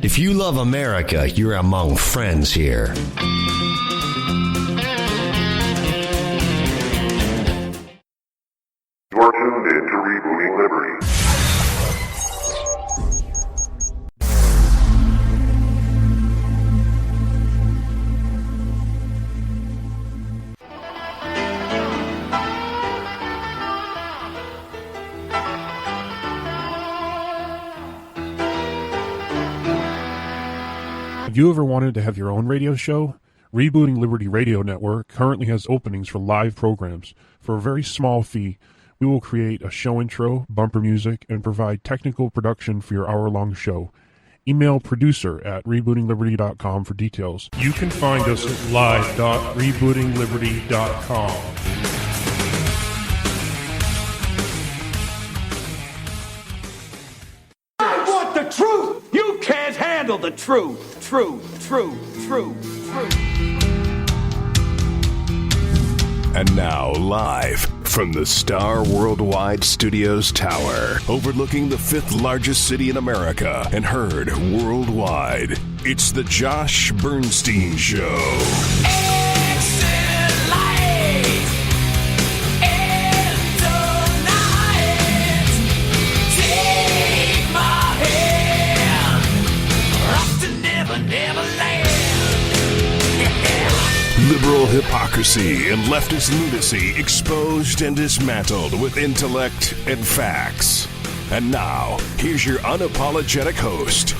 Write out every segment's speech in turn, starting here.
If you love America, you're among friends here. You're tuned in to Rebooting Liberty. Have you ever wanted to have your own radio show? Rebooting Liberty Radio Network currently has openings for live programs. For a very small fee, we will create a show intro, bumper music, and provide technical production for your hour-long show. Email producer@rebootingliberty.com for details. You can find us at live.rebootingliberty.com. I want the truth! You can't handle the truth! True. And now, live from the Star Worldwide Studios Tower, overlooking the 5th largest city in America and heard worldwide, it's the Josh Bernstein Show. Liberal hypocrisy and leftist lunacy exposed and dismantled with intellect and facts. And now, here's your unapologetic host,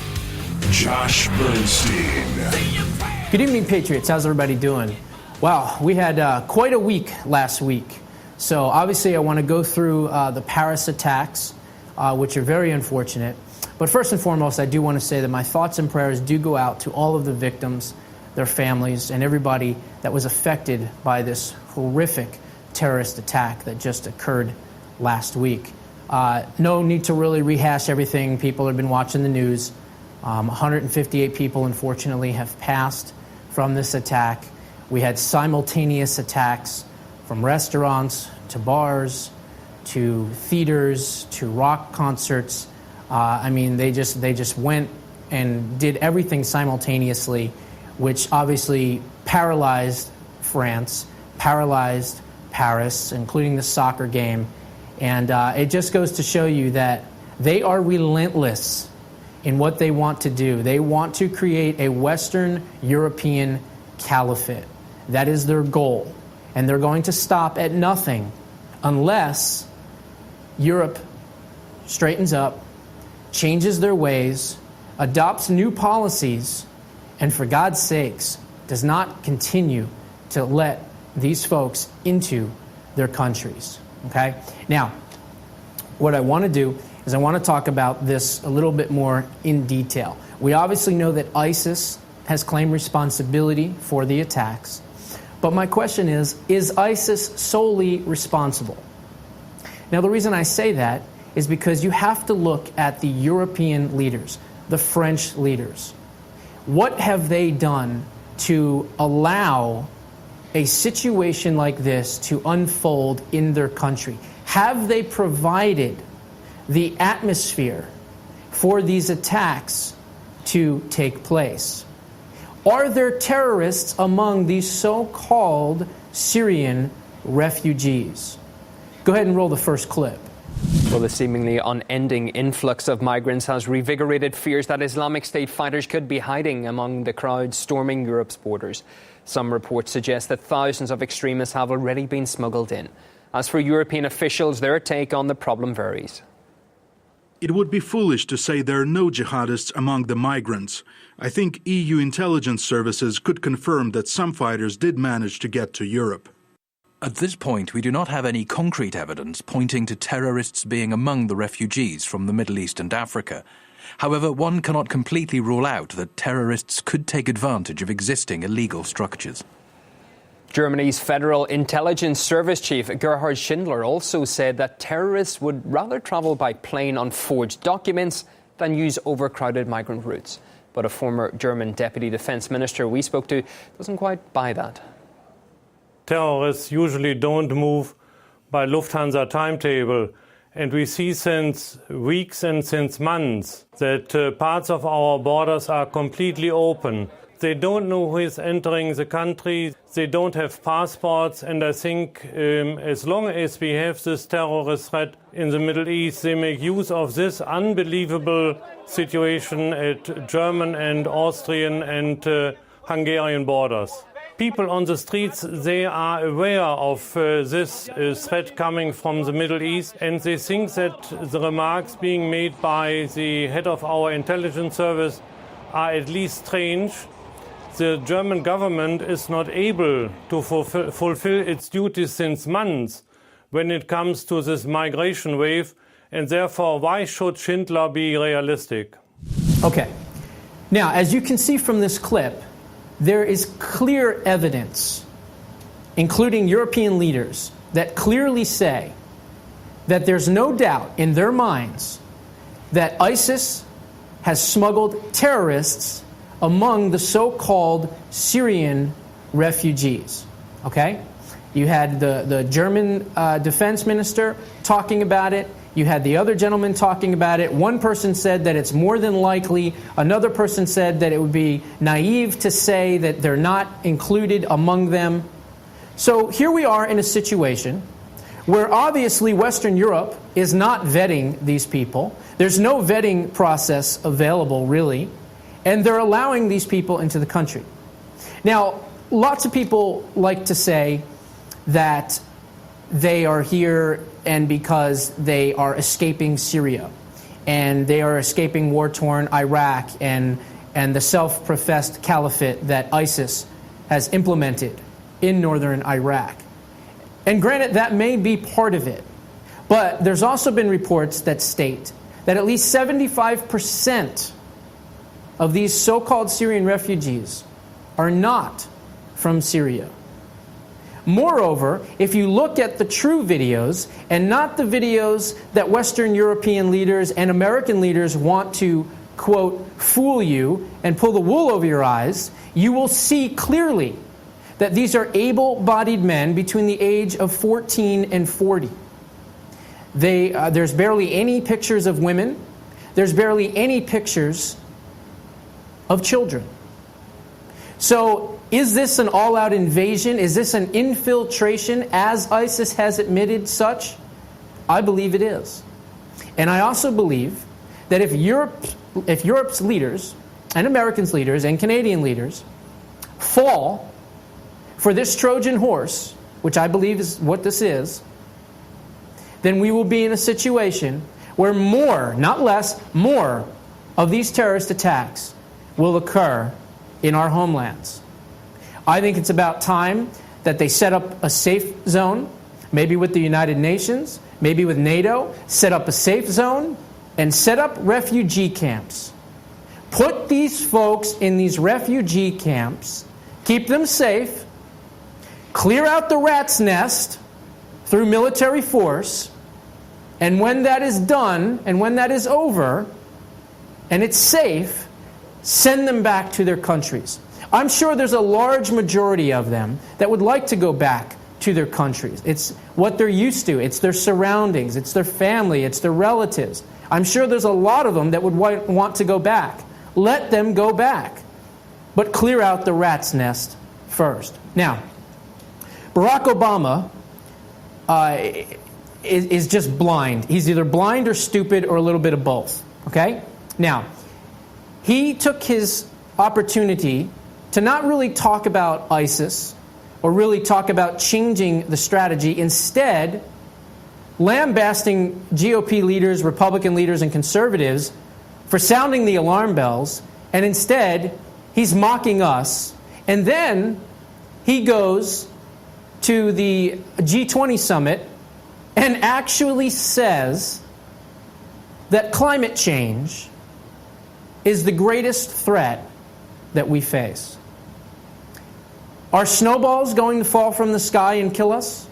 Josh Bernstein. Good evening, Patriots. How's everybody doing? Wow, we had quite a week last week. So obviously I want to go through the Paris attacks, which are very unfortunate. But first and foremost, I do want to say that my thoughts and prayers do go out to all of the victims, their families, and everybody that was affected by this horrific terrorist attack that just occurred last week. No need to really rehash everything. People have been watching the news. 158 people, unfortunately, have passed from this attack. We had simultaneous attacks from restaurants to bars to theaters to rock concerts. I mean, they just went and did everything simultaneously, which obviously paralyzed France, paralyzed Paris, including the soccer game. And it just goes to show you that they are relentless in what they want to do. They want to create a Western European caliphate. That is their goal. And they're going to stop at nothing unless Europe straightens up, changes their ways, adopts new policies, and for God's sakes, does not continue to let these folks into their countries. Okay? Now, what I want to do is I want to talk about this a little bit more in detail. We obviously know that ISIS has claimed responsibility for the attacks. But my question is ISIS solely responsible? Now, the reason I say that is because you have to look at the European leaders, the French leaders. What have they done to allow a situation like this to unfold in their country? Have they provided the atmosphere for these attacks to take place? Are there terrorists among these so-called Syrian refugees? Go ahead and roll the first clip. Well, the seemingly unending influx of migrants has revigorated fears that Islamic State fighters could be hiding among the crowds storming Europe's borders. Some reports suggest that thousands of extremists have already been smuggled in. As for European officials, their take on the problem varies. It would be foolish to say there are no jihadists among the migrants. I think EU intelligence services could confirm that some fighters did manage to get to Europe. At this point, we do not have any concrete evidence pointing to terrorists being among the refugees from the Middle East and Africa. However, one cannot completely rule out that terrorists could take advantage of existing illegal structures. Germany's Federal Intelligence Service Chief Gerhard Schindler also said that terrorists would rather travel by plane on forged documents than use overcrowded migrant routes. But a former German Deputy Defense Minister we spoke to doesn't quite buy that. Terrorists usually don't move by Lufthansa timetable And we see since weeks and since months that parts of our borders are completely open. They don't know who is entering the country. They don't have passports. And I think as long as we have this terrorist threat in the Middle East, they make use of this unbelievable situation at German and Austrian and Hungarian borders. People on the streets, they are aware of this threat coming from the Middle East, and they think that the remarks being made by the head of our intelligence service are at least strange. The German government is not able to fulfill its duties since months when it comes to this migration wave, and therefore why should Schindler be realistic? Okay. Now, as you can see from this clip, there is clear evidence, including European leaders, that clearly say that there's no doubt in their minds that ISIS has smuggled terrorists among the so-called Syrian refugees. Okay? You had the German defense minister talking about it. You had the other gentleman talking about it. One person said that it's more than likely. Another person said that it would be naive to say that they're not included among them. So here we are in a situation where obviously Western Europe is not vetting these people. There's no vetting process available, really. And they're allowing these people into the country. Now, lots of people like to say that they are here and because they are escaping Syria and they are escaping war-torn Iraq and the self-professed caliphate that ISIS has implemented in northern Iraq. And granted, that may be part of it. But there's also been reports that state that at least 75% of these so-called Syrian refugees are not from Syria. Moreover, if you look at the true videos and not the videos that Western European leaders and American leaders want to, quote, fool you and pull the wool over your eyes, you will see clearly that these are able-bodied men between the age of 14 and 40. There's barely any pictures of women. There's barely any pictures of children. So is this an all-out invasion? Is this an infiltration as ISIS has admitted such? I believe it is. And I also believe that if Europe's leaders and Americans' leaders and Canadian leaders fall for this Trojan horse, which I believe is what this is, then we will be in a situation where more, not less, more of these terrorist attacks will occur in our homelands. I think it's about time that they set up a safe zone, maybe with the United Nations, maybe with NATO, set up a safe zone and set up refugee camps. Put these folks in these refugee camps, keep them safe, clear out the rat's nest through military force, and when that is done, and when that is over, and it's safe, send them back to their countries. I'm sure there's a large majority of them that would like to go back to their countries. It's what they're used to. It's their surroundings. It's their family. It's their relatives. I'm sure there's a lot of them that would want to go back. Let them go back. But clear out the rat's nest first. Now, Barack Obama is just blind. He's either blind or stupid or a little bit of both. Okay? Now, he took his opportunity to not really talk about ISIS or really talk about changing the strategy. Instead, lambasting GOP leaders, Republican leaders, and conservatives for sounding the alarm bells. And instead, he's mocking us. And then he goes to the G20 summit and actually says that climate change is the greatest threat that we face. Are snowballs going to fall from the sky and kill us?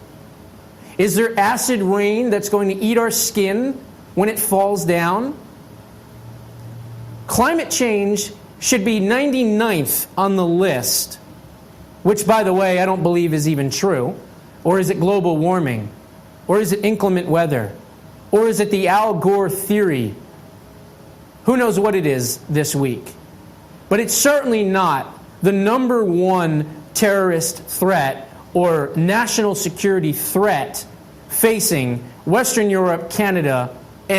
Is there acid rain that's going to eat our skin when it falls down? Climate change should be 99th on the list, which, by the way, I don't believe is even true. Or is it global warming? Or is it inclement weather? Or is it the Al Gore theory? Who knows what it is this week? But it's certainly not the number one terrorist threat or national security threat facing Western Europe, Canada,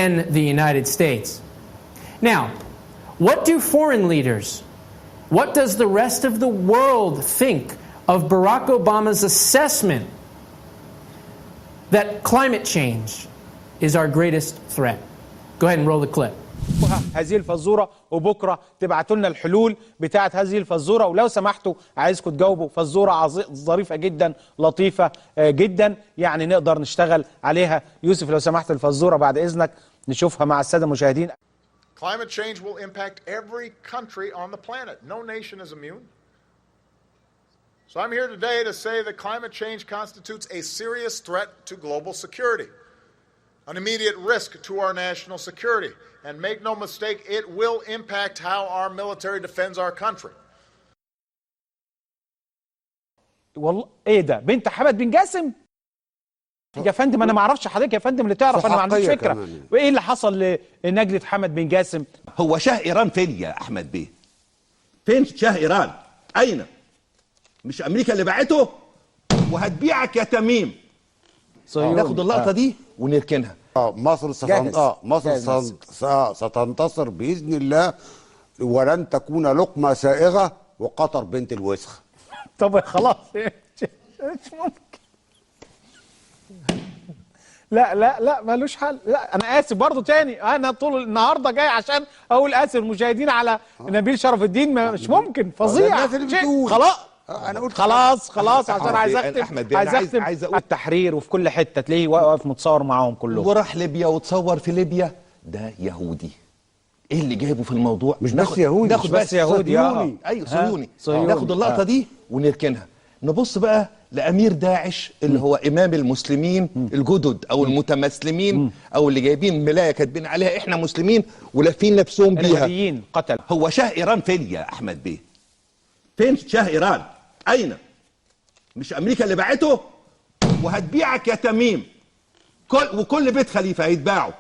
and the United States. Now, what do foreign leaders, what does the rest of the world think of Barack Obama's assessment that climate change is our greatest threat? Go ahead and roll the clip. هذه الفزورة وبكرة تبعتوا لنا الحلول بتاعة هذه الفزورة، ولو سمحتوا عايزكم تجاوبوا فزورة ظريفة جدا لطيفة جدا يعني نقدر نشتغل عليها. يوسف لو سمحت الفزورة بعد إذنك نشوفها مع السادة المشاهدين. Climate change will impact every country on the planet. No nation is immune. So I'm here today to say that climate change constitutes a serious threat to global security, an immediate risk to our national security. And make no mistake, it will impact how our military defends our country. والله ايه ده؟ بنت حمد بن جاسم؟ يا فندم انا ما اعرفش حضرتك يا فندم اللي تعرف، انا ما عنديش فكره. وايه اللي حصل لنجلة حمد بن جاسم؟ هو شاه ايران فين يا احمد بيه؟ فين شاه ايران؟ اين؟ مش امريكا اللي باعته؟ وهتبيعك يا تميم. ناخد اللقطه دي ونركنها. مصر ستنتصر بإذن الله، ولن تكون لقمة سائغة وقطر بنت الوسخ. طب خلاص مش ممكن. لا ملوش حل. لا انا اسف برضو تاني، انا طول النهارده جاي عشان اقول اسف المشاهدين على نبيل شرف الدين. مش ممكن، فظيع. خلاص انا قلت خلاص عشان عايز اختم. عايز اقول التحرير وفي كل حته تلاقيه واقف متصور معاهم كلهم، وراح ليبيا وتصور في ليبيا. ده يهودي. ايه اللي جايبه في الموضوع؟ مش بس يهودي، ناخد بس يهودي. ايوه صهيوني. ناخد اللقطه دي ونركنها. نبص بقى لامير داعش اللي هو امام المسلمين الجدد او المتمسلمين او اللي جايبين ملايه كاتبين عليها احنا مسلمين ولافين نفسهم بيها. قتل. هو شاه ايران فين يا احمد بيه؟ فين شاه ايران؟ اين؟ مش امريكا اللي باعته؟ وهتبيعك يا تميم. وكل بيت خليفه هيتباعوا،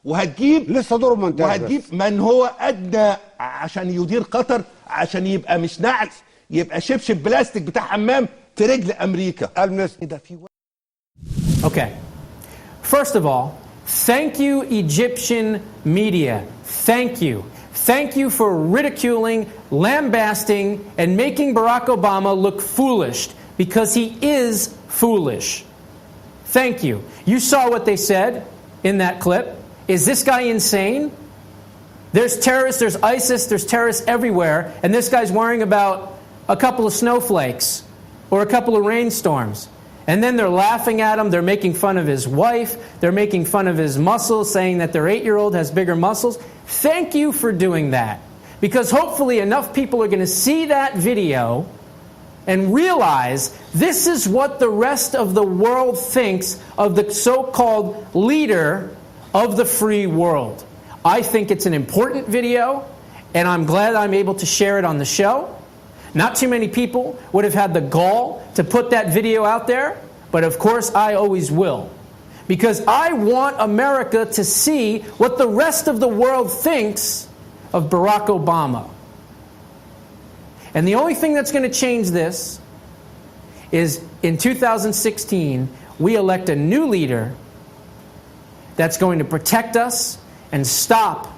وهتجيب لسه دور من وهتجيب من هو ادنى عشان يدير قطر، عشان يبقى مش نعل، يبقى شبشب بلاستيك بتاع حمام في رجل امريكا. Okay. First of all, thank you Egyptian media. Thank you. Thank you for ridiculing, lambasting, and making Barack Obama look foolish, because he is foolish. Thank you. You saw what they said in that clip. Is this guy insane? There's terrorists, there's ISIS, there's terrorists everywhere, and this guy's worrying about a couple of snowflakes or a couple of rainstorms. And then they're laughing at him, they're making fun of his wife, they're making fun of his muscles, saying that their 8-year-old has bigger muscles. Thank you for doing that, because hopefully enough people are going to see that video and realize this is what the rest of the world thinks of the so-called leader of the free world. I think it's an important video, and I'm glad I'm able to share it on the show. Not too many people would have had the gall to put that video out there, but of course I always will. Because I want America to see what the rest of the world thinks of Barack Obama. And the only thing that's going to change this is in 2016, we elect a new leader that's going to protect us and stop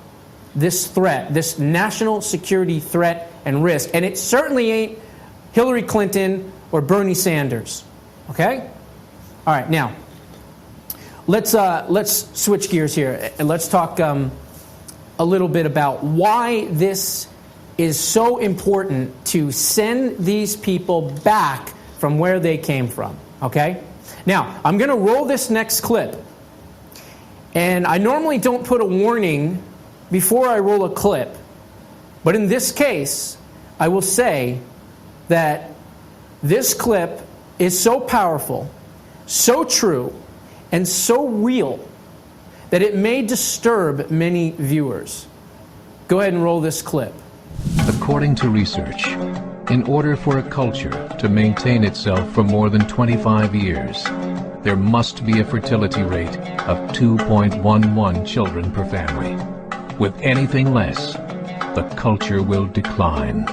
this threat, this national security threat and risk. And it certainly ain't Hillary Clinton or Bernie Sanders. Okay? All right, now, let's switch gears here and let's talk a little bit about why this is so important to send these people back from where they came from. Okay? Now, I'm going to roll this next clip. And I normally don't put a warning before I roll a clip. But in this case, I will say that this clip is so powerful, so true, and so real that it may disturb many viewers. Go ahead and roll this clip. According to research, in order for a culture to maintain itself for more than 25 years, there must be a fertility rate of 2.11 children per family. With anything less, the culture will decline.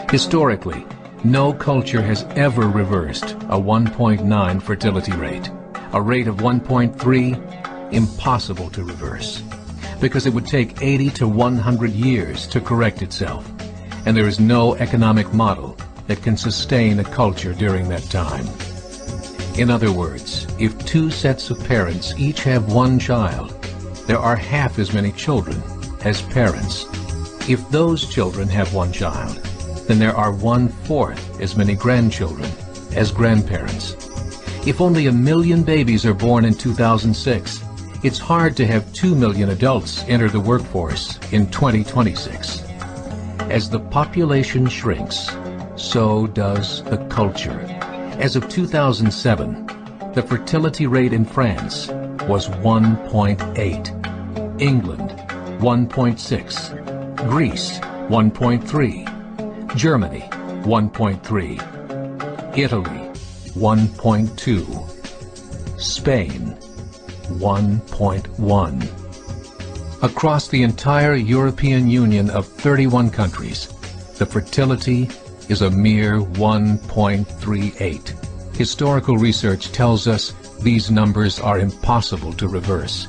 Historically, no culture has ever reversed a 1.9 fertility rate. A rate of 1.3, impossible to reverse, because it would take 80 to 100 years to correct itself, and there is no economic model that can sustain a culture during that time. In other words, if two sets of parents each have one child, there are half as many children as parents. If those children have one child, then there are 1/4 as many grandchildren as grandparents. If only 1 million babies are born in 2006, it's hard to have 2 million adults enter the workforce in 2026. As the population shrinks, so does the culture. As of 2007, the fertility rate in France was 1.8, England 1.6, Greece 1.3, Germany 1.3, Italy 1.2, Spain 1.1. Across the entire European Union of 31 countries, the fertility is a mere 1.38. Historical research tells us these numbers are impossible to reverse.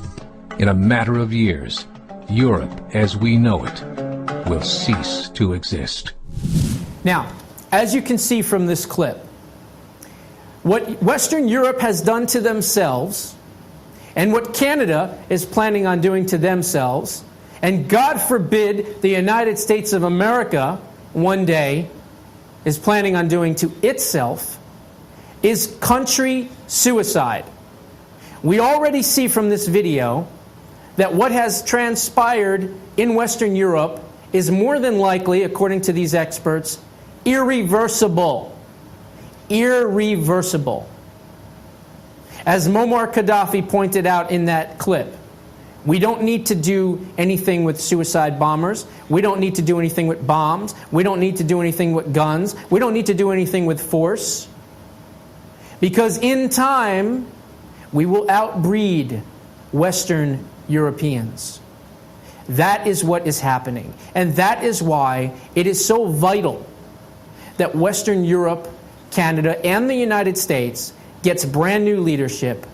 In a matter of years, Europe as we know it will cease to exist. Now, as you can see from this clip, what Western Europe has done to themselves and what Canada is planning on doing to themselves, and God forbid the United States of America one day is planning on doing to itself, is country suicide. We already see from this video that what has transpired in Western Europe is more than likely, according to these experts, irreversible. Irreversible. As Muammar Gaddafi pointed out in that clip, we don't need to do anything with suicide bombers. We don't need to do anything with bombs. We don't need to do anything with guns. We don't need to do anything with force. Because in time, we will outbreed Western Europeans. That is what is happening. And that is why it is so vital that Western Europe, Canada, and the United States gets brand new leadership,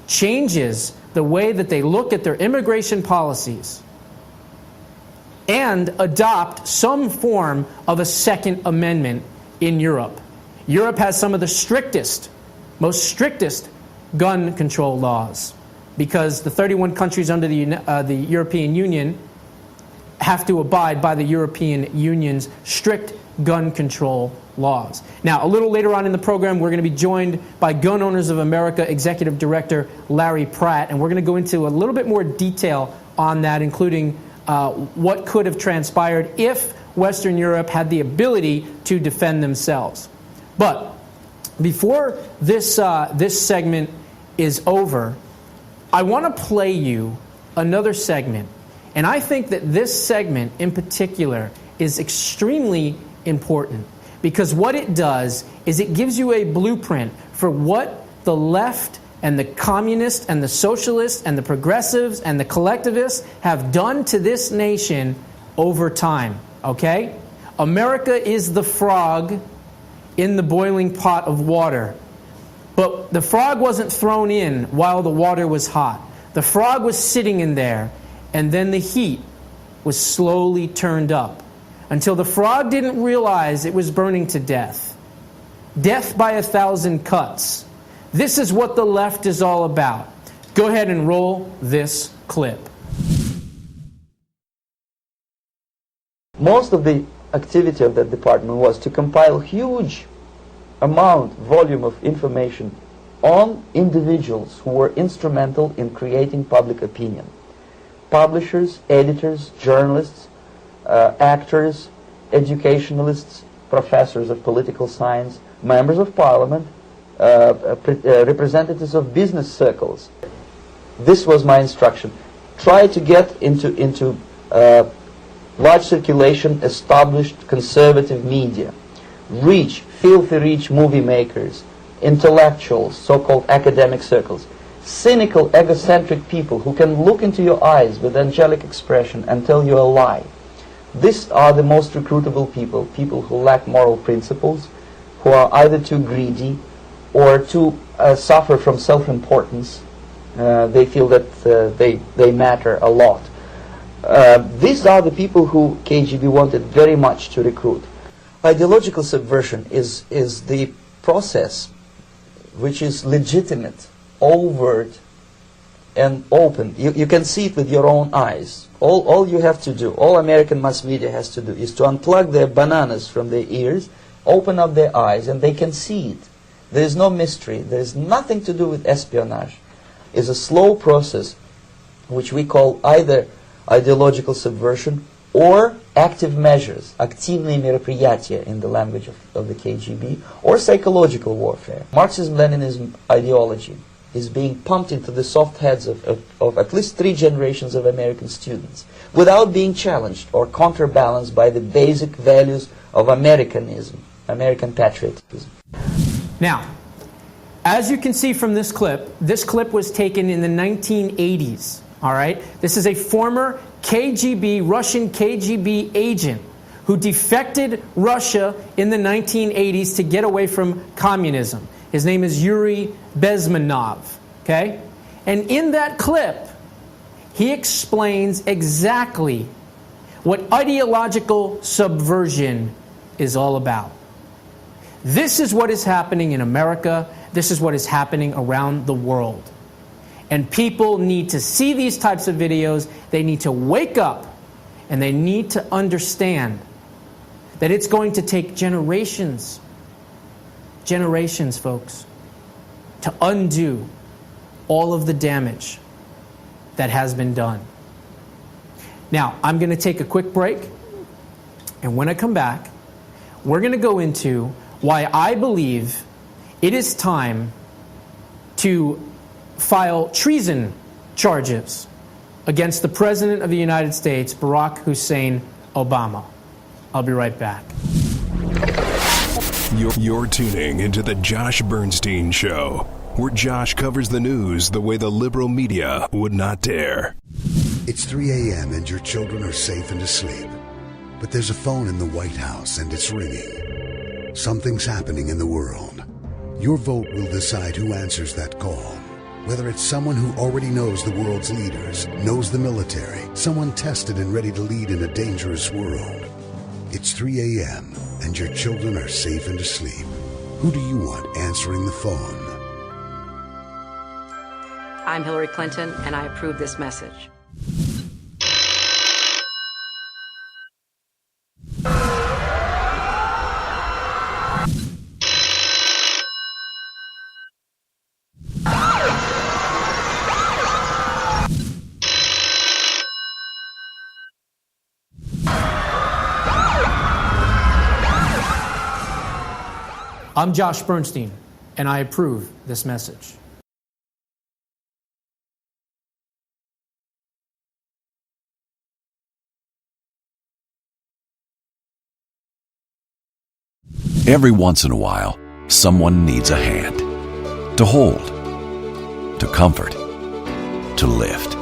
changes the way that they look at their immigration policies, and adopt some form of a Second Amendment in Europe. Europe has some of the strictest, most strictest gun control laws, because the 31 countries under the European Union have to abide by the European Union's strict gun control laws. Now, a little later on in the program, we're going to be joined by Gun Owners of America Executive Director Larry Pratt, and we're going to go into a little bit more detail on that, including what could have transpired if Western Europe had the ability to defend themselves. But before this segment is over, I want to play you another segment. And I think that this segment in particular is extremely important, because what it does is it gives you a blueprint for what the left and the communists and the socialists and the progressives and the collectivists have done to this nation over time, okay? America is the frog in the boiling pot of water. But the frog wasn't thrown in while the water was hot. The frog was sitting in there, and then the heat was slowly turned up until the frog didn't realize it was burning to death. Death by 1,000 cuts. This is what the left is all about. Go ahead and roll this clip. Most of the activity of that department was to compile huge volume of information on individuals who were instrumental in creating public opinion. Publishers, editors, journalists, actors, educationalists, professors of political science, members of parliament, representatives of business circles. This was my instruction. Try to get into large circulation, established conservative media. Filthy rich movie makers, intellectuals, so-called academic circles, cynical, egocentric people who can look into your eyes with angelic expression and tell you a lie. These are the most recruitable people, people who lack moral principles, who are either too greedy or too suffer from self-importance. They feel that they matter a lot. These are the people who KGB wanted very much to recruit. Ideological subversion is the process which is legitimate, overt, and open. You can see it with your own eyes. All you have to do, all American mass media has to do, is to unplug their bananas from their ears, open up their eyes, and they can see it. There is no mystery. There is nothing to do with espionage. It's a slow process which we call either ideological subversion or active measures, активные мероприятия in the language of the KGB, or psychological warfare. Marxism-Leninism ideology is being pumped into the soft heads of at least 3 generations of American students without being challenged or counterbalanced by the basic values of Americanism, American patriotism. Now, as you can see from this clip was taken in the 1980s, all right? This is a former Russian KGB agent who defected Russia in the 1980s to get away from communism. His name is Yuri Bezmanov, okay? And in that clip, he explains exactly what ideological subversion is all about. This is what is happening in America. This is what is happening around the world. And people need to see these types of videos. They need to wake up, and they need to understand that it's going to take generations, folks, to undo all of the damage that has been done. Now, I'm going to take a quick break, and when I come back, we're going to go into why I believe it is time to file treason charges against the President of the United States, Barack Hussein Obama. I'll be right back. You're tuning into the Josh Bernstein Show, where Josh covers the news the way the liberal media would not dare. It's 3 a.m. and your children are safe and asleep. But there's a phone in the White House and it's ringing. Something's happening in the world. Your vote will decide who answers that call. Whether it's someone who already knows the world's leaders, knows the military, someone tested and ready to lead in a dangerous world. It's 3 a.m. and your children are safe and asleep. Who do you want answering the phone? I'm Hillary Clinton, and I approve this message. I'm Josh Bernstein, and I approve this message. Every once in a while, someone needs a hand. To hold, to comfort, to lift.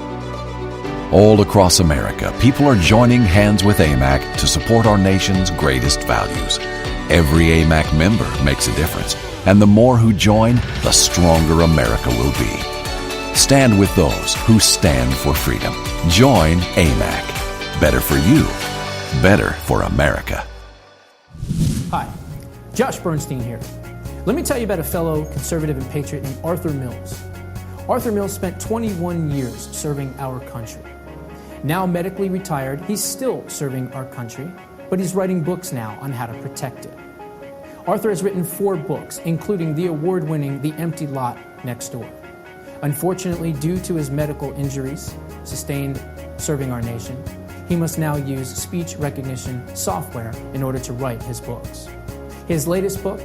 All across America, people are joining hands with AMAC to support our nation's greatest values. Every AMAC member makes a difference, and the more who join, the stronger America will be. Stand with those who stand for freedom. Join AMAC. Better for you, better for America. Hi, Josh Bernstein here. Let me tell you about a fellow conservative and patriot named Arthur Mills. Arthur Mills spent 21 years serving our country. Now medically retired, he's still serving our country, but he's writing books now on how to protect it. Arthur has written 4 books, including the award-winning The Empty Lot Next Door. Unfortunately, due to his medical injuries sustained serving our nation, he must now use speech recognition software in order to write his books. His latest book,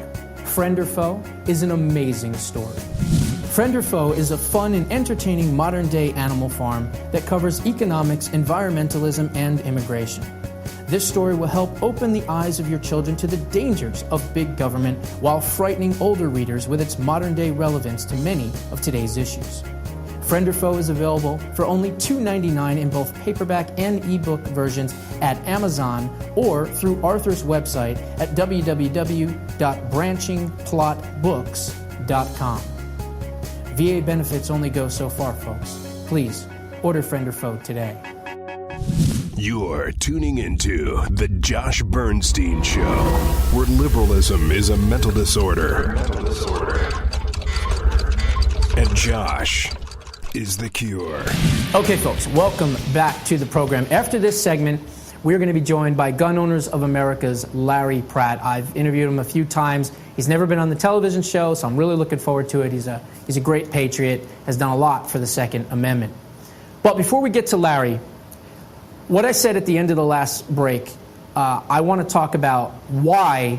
Friend or Foe, is an amazing story. Friend or Foe is a fun and entertaining modern-day animal farm that covers economics, environmentalism, and immigration. This story will help open the eyes of your children to the dangers of big government while frightening older readers with its modern-day relevance to many of today's issues. Friend or Foe is available for only $2.99 in both paperback and ebook versions at Amazon or through Arthur's website at www.branchingplotbooks.com. VA benefits only go so far, folks. Please, order Friend or Foe today. You're tuning into The Josh Bernstein Show, where liberalism is a mental disorder. And Josh is the cure. Okay, folks, welcome back to the program. After this segment, we're going to be joined by Gun Owners of America's Larry Pratt. I've interviewed him a few times. He's never been on the television show, so I'm really looking forward to it. He's a great patriot, has done a lot for the Second Amendment. But before we get to Larry, what I said at the end of the last break, I want to talk about why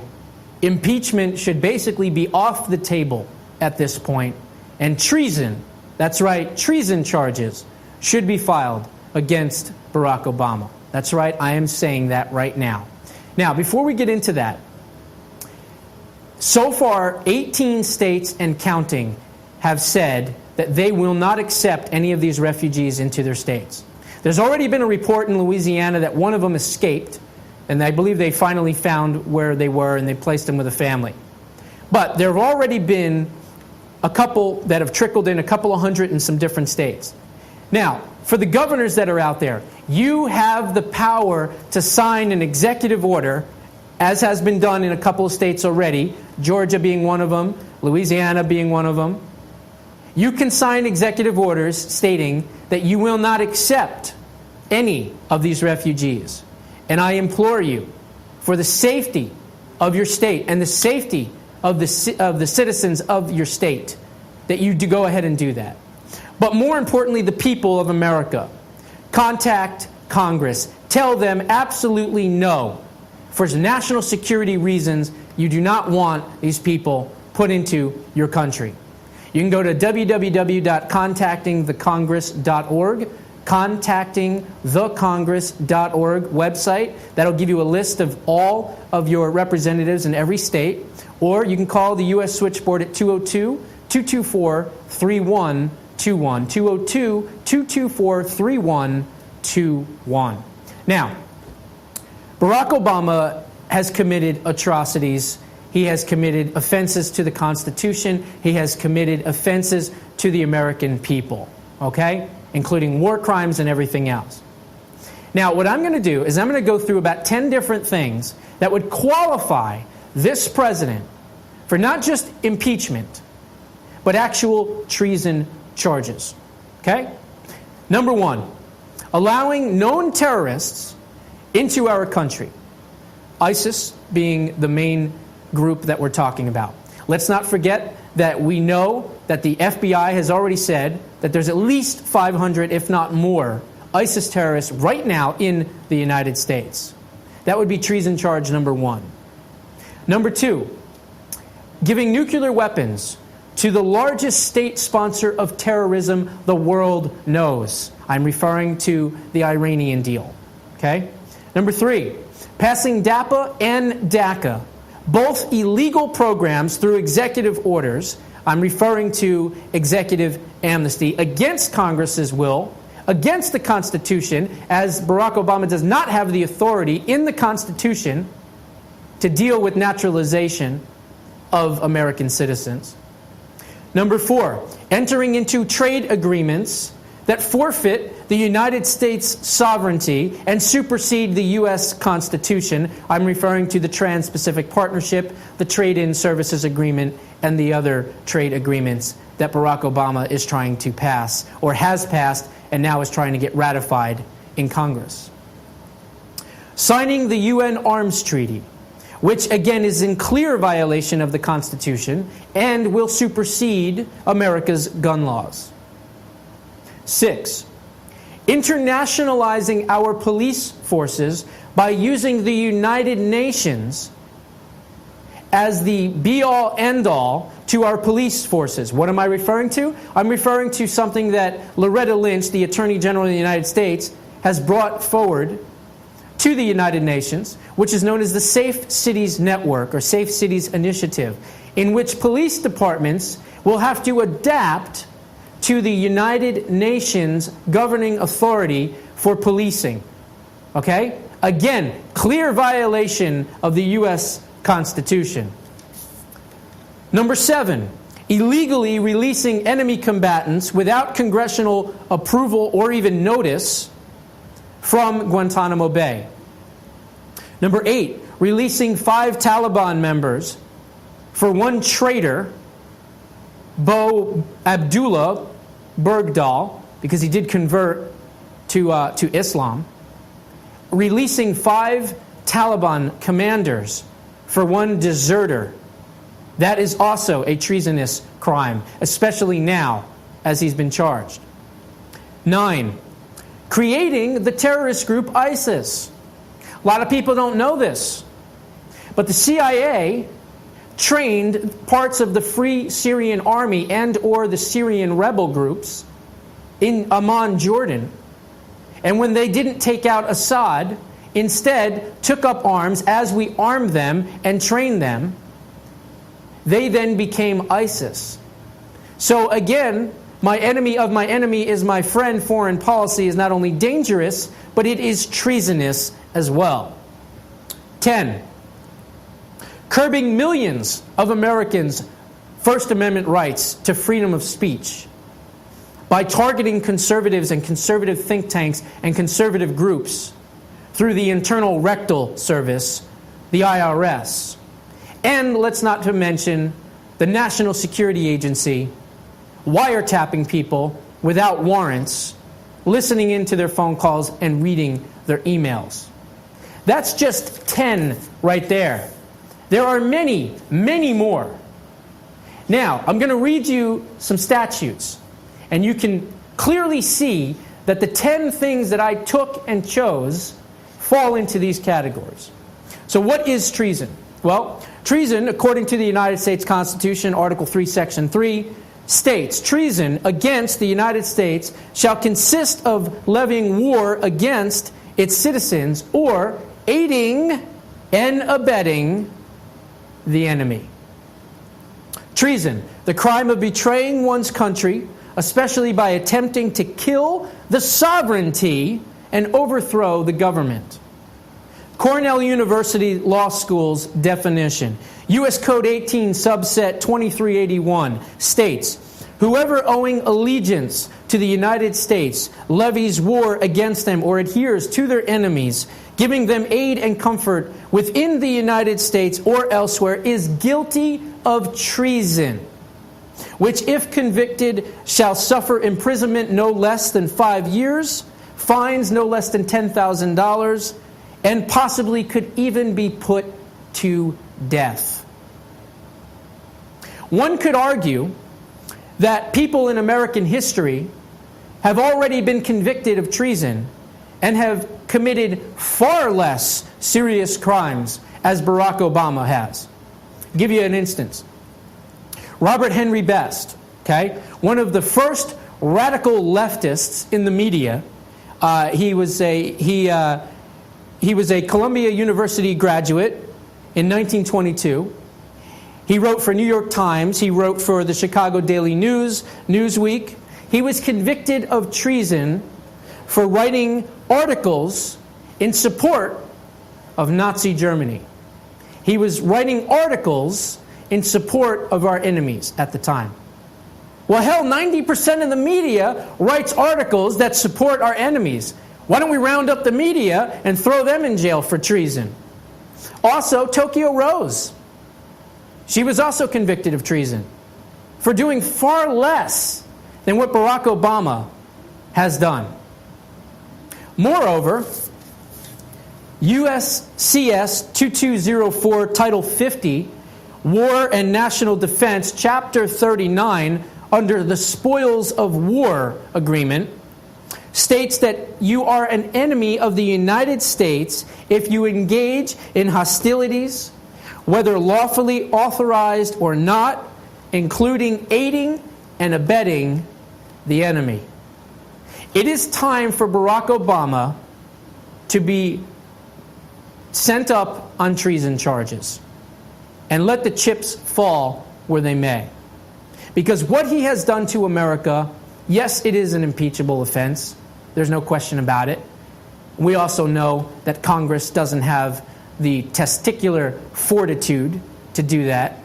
impeachment should basically be off the table at this point, and treason, that's right, treason charges should be filed against Barack Obama. That's right, I am saying that right now. Now, before we get into that, so far, 18 states and counting have said that they will not accept any of these refugees into their states. There's already been a report in Louisiana that one of them escaped, and I believe they finally found where they were and they placed them with a family. But there have already been a couple that have trickled in, a couple of hundred in some different states. Now, for the governors that are out there, you have the power to sign an executive order, as has been done in a couple of states already, Georgia being one of them, Louisiana being one of them. You can sign executive orders stating that you will not accept any of these refugees. And I implore you, for the safety of your state and the safety of the citizens of your state, that you do go ahead and do that. But more importantly, the people of America, contact Congress. Tell them absolutely no. For national security reasons, you do not want these people put into your country. You can go to www.contactingthecongress.org, contactingthecongress.org website. That'll give you a list of all of your representatives in every state. Or you can call the U.S. switchboard at 202-224-3121, 202-224-3121. Now, Barack Obama has committed atrocities. He has committed offenses to the Constitution. He has committed offenses to the American people, okay? Including war crimes and everything else. Now, what I'm going to do is I'm going to go through about 10 different things that would qualify this president for not just impeachment, but actual treason charges, okay? Number one, allowing known terrorists into our country. ISIS being the main group that we're talking about. Let's not forget that we know that the FBI has already said that there's at least 500, if not more, ISIS terrorists right now in the United States. That would be treason charge number one. Number two, giving nuclear weapons to the largest state sponsor of terrorism the world knows. I'm referring to the Iranian deal. Okay? Number three, passing DAPA and DACA, both illegal programs through executive orders. I'm referring to executive amnesty against Congress's will, against the Constitution, as Barack Obama does not have the authority in the Constitution to deal with naturalization of American citizens. Number four, entering into trade agreements that forfeit the United States sovereignty and supersede the U.S. Constitution. I'm referring to the Trans Pacific Partnership, the Trade-in Services Agreement, and the other trade agreements that Barack Obama is trying to pass, or has passed, and now is trying to get ratified in Congress. Signing the UN Arms Treaty, which again is in clear violation of the Constitution and will supersede America's gun laws. 6, internationalizing our police forces by using the United Nations as the be-all, end-all to our police forces. What am I referring to? I'm referring to something that Loretta Lynch, the Attorney General of the United States, has brought forward to the United Nations, which is known as the Safe Cities Network or Safe Cities Initiative, in which police departments will have to adapt to the United Nations governing authority for policing. Okay? Again, clear violation of the U.S. Constitution. Number 7, illegally releasing enemy combatants without congressional approval or even notice from Guantanamo Bay. Number 8, releasing 5 Taliban members for one traitor, Bowe Bergdahl, because he did convert to Islam. Releasing 5 Taliban commanders for one deserter. That is also a treasonous crime, especially now as he's been charged. 9, creating the terrorist group ISIS. A lot of people don't know this, but the CIA trained parts of the Free Syrian Army and or the Syrian rebel groups in Amman, Jordan. And when they didn't take out Assad, instead took up arms as we armed them and trained them, they then became ISIS. So again, my enemy of my enemy is my friend foreign policy is not only dangerous, but it is treasonous as well. 10. Curbing millions of Americans' First Amendment rights to freedom of speech by targeting conservatives and conservative think tanks and conservative groups through the Internal Rectal Service, the IRS. And let's not to mention the National Security Agency wiretapping people without warrants, listening into their phone calls and reading their emails. That's just 10 right there. There are many, many more. Now, I'm going to read you some statutes, and you can clearly see that the 10 things that I took and chose fall into these categories. So what is treason? Well, treason, according to the United States Constitution, Article 3, Section 3, states, treason against the United States shall consist of levying war against its citizens or aiding and abetting the enemy. Treason, the crime of betraying one's country, especially by attempting to kill the sovereignty and overthrow the government. Cornell University Law School's definition. U.S. Code 18, subset 2381 states, whoever owing allegiance to the United States levies war against them or adheres to their enemies, giving them aid and comfort within the United States or elsewhere, is guilty of treason, which if convicted shall suffer imprisonment no less than 5 years, fines no less than $10,000, and possibly could even be put to death. One could argue that people in American history have already been convicted of treason and have committed far less serious crimes as Barack Obama has. I'll give you an instance. Robert Henry Best, okay, one of the first radical leftists in the media. He was a Columbia University graduate in 1922. He wrote for New York Times. He wrote for the Chicago Daily News, Newsweek. He was convicted of treason for writing articles in support of Nazi Germany. He was writing articles in support of our enemies at the time. Well, hell, 90% of the media writes articles that support our enemies. Why don't we round up the media and throw them in jail for treason? Also, Tokyo Rose. She was also convicted of treason for doing far less than what Barack Obama has done. Moreover, USCS 2204 Title 50, War and National Defense, Chapter 39, under the Spoils of War Agreement, states that you are an enemy of the United States if you engage in hostilities, whether lawfully authorized or not, including aiding and abetting the enemy. It is time for Barack Obama to be sent up on treason charges. And let the chips fall where they may. Because what he has done to America, yes, it is an impeachable offense. There's no question about it. We also know that Congress doesn't have the testicular fortitude to do that.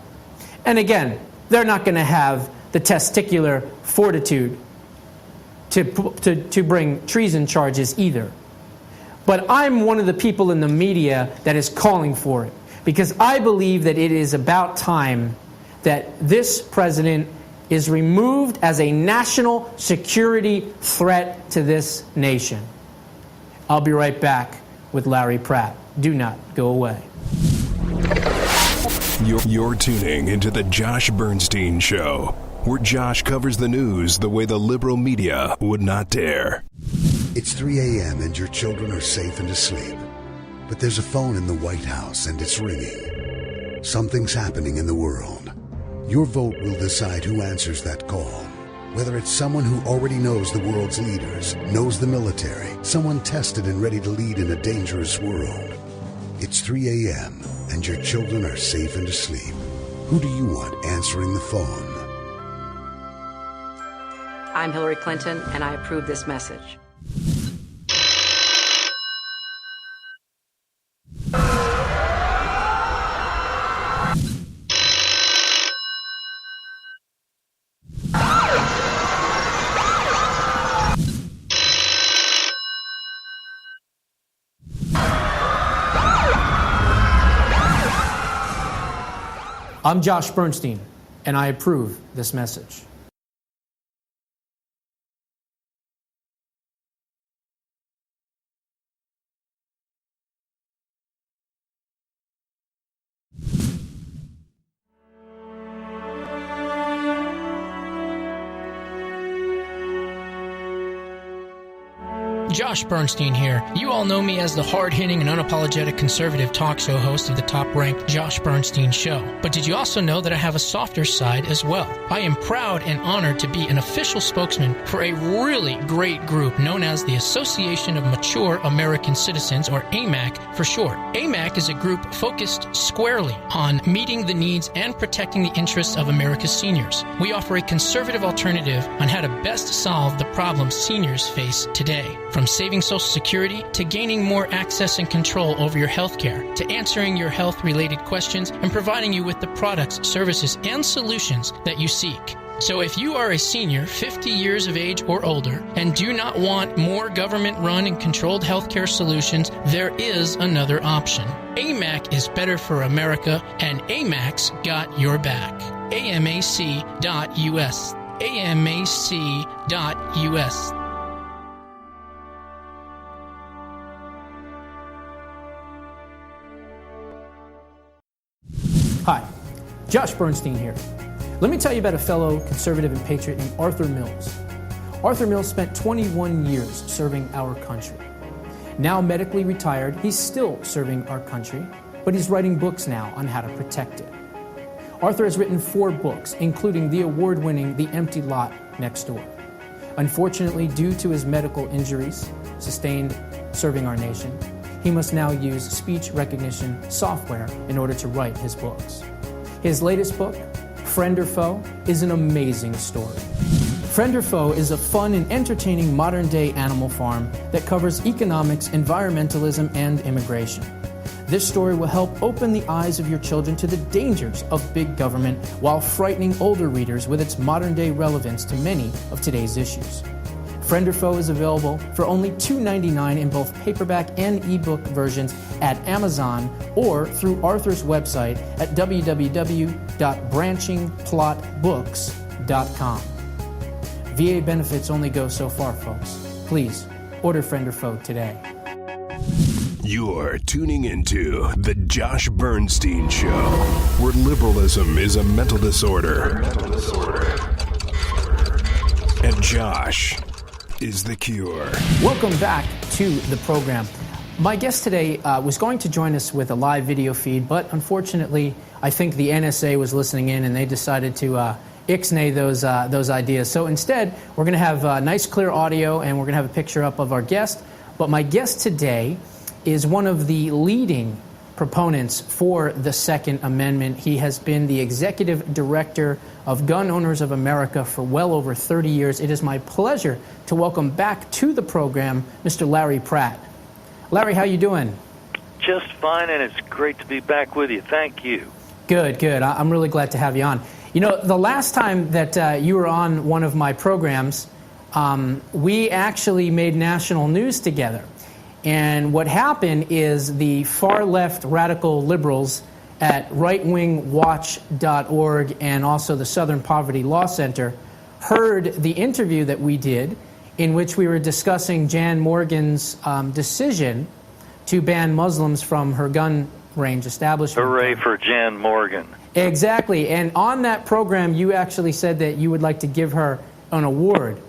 And again, they're not going to have the testicular fortitude to bring treason charges either. But I'm one of the people in the media that is calling for it, because I believe that it is about time that this president is removed as a national security threat to this nation. I'll be right back with Larry Pratt. Do not go away. You're tuning into the Josh Bernstein Show, where Josh covers the news the way the liberal media would not dare. It's 3 a.m. and your children are safe and asleep. But there's a phone in the White House and it's ringing. Something's happening in the world. Your vote will decide who answers that call. Whether it's someone who already knows the world's leaders, knows the military, someone tested and ready to lead in a dangerous world. It's 3 a.m. and your children are safe and asleep. Who do you want answering the phone? I'm Hillary Clinton, and I approve this message. I'm Josh Bernstein, and I approve this message. Josh Bernstein here. You all know me as the hard-hitting and unapologetic conservative talk show host of the top-ranked Josh Bernstein Show. But did you also know that I have a softer side as well? I am proud and honored to be an official spokesman for a really great group known as the Association of Mature American Citizens, or AMAC for short. AMAC is a group focused squarely on meeting the needs and protecting the interests of America's seniors. We offer a conservative alternative on how to best solve the problems seniors face today. From saving Social Security to gaining more access and control over your health care, to answering your health-related questions and providing you with the products, services, and solutions that you seek. So if you are a senior 50 years of age or older and do not want more government-run and controlled healthcare solutions, there is another option. AMAC is better for America, and AMAC's got your back. AMAC.US. AMAC.US. Hi, Josh Bernstein here. Let me tell you about a fellow conservative and patriot named Arthur Mills. Arthur Mills spent 21 years serving our country. Now medically retired, he's still serving our country, but he's writing books now on how to protect it. Arthur has written 4 books, including the award-winning The Empty Lot Next Door. Unfortunately, due to his medical injuries sustained serving our nation, he must now use speech recognition software in order to write his books. His latest book, Friend or Foe, is an amazing story. Friend or Foe is a fun and entertaining modern-day animal farm that covers economics, environmentalism, and immigration. This story will help open the eyes of your children to the dangers of big government while frightening older readers with its modern-day relevance to many of today's issues. Friend or Foe is available for only $2.99 in both paperback and ebook versions at Amazon or through Arthur's website at www.branchingplotbooks.com. VA benefits only go so far, folks. Please, order Friend or Foe today. You're tuning into The Josh Bernstein Show, where liberalism is a mental disorder. And Josh is the cure. Welcome back to the program. My guest today was going to join us with a live video feed, but unfortunately, I think the NSA was listening in and they decided to ixnay those ideas. So instead, we're going to have nice, clear audio, and we're going to have a picture up of our guest. But my guest today is one of the leading proponents for the Second Amendment. He has been the executive director of Gun Owners of America for well over 30 years. It is my pleasure to welcome back to the program Mr. Larry Pratt. Larry, how you doing? Just fine, and it's great to be back with you. Thank you. Good, good. I'm really glad to have you on. You know, the last time that you were on one of my programs, we actually made national news together. And what happened is the far-left radical liberals at rightwingwatch.org and also the Southern Poverty Law Center heard the interview that we did in which we were discussing Jan Morgan's decision to ban Muslims from her gun range establishment. Hooray for Jan Morgan. Exactly. And on that program, you actually said that you would like to give her an award.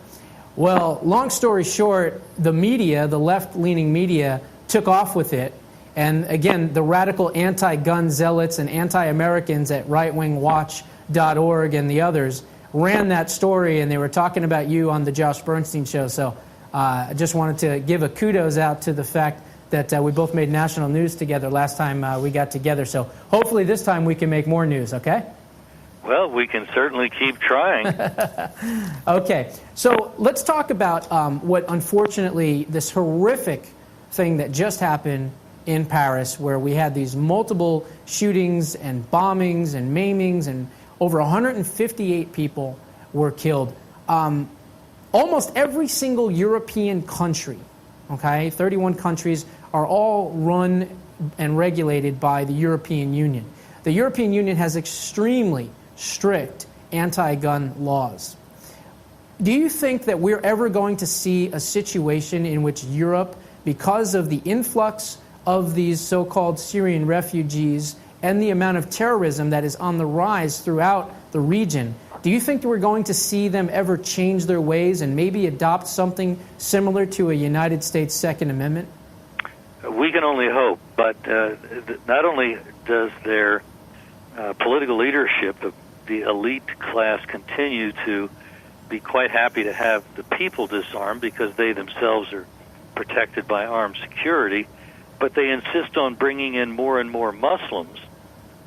Well, long story short, the media, the left-leaning media, took off with it. And again, the radical anti-gun zealots and anti-Americans at rightwingwatch.org and the others ran that story, and they were talking about you on the Josh Bernstein show. So I just wanted to give a kudos out to the fact that we both made national news together last time we got together. So hopefully this time we can make more news, okay? Well, we can certainly keep trying. Okay, so let's talk about what, unfortunately, this horrific thing that just happened in Paris, where we had these multiple shootings and bombings and maimings, and over 158 people were killed. Almost every single European country, okay, 31 countries, are all run and regulated by the European Union. The European Union has extremely strict anti-gun laws. Do you think that we're ever going to see a situation in which Europe, because of the influx of these so-called Syrian refugees and the amount of terrorism that is on the rise throughout the region, do you think that we're going to see them ever change their ways and maybe adopt something similar to a United States Second Amendment? We can only hope, but not only does their political leadership, the elite class, continue to be quite happy to have the people disarmed because they themselves are protected by armed security, but they insist on bringing in more and more Muslims,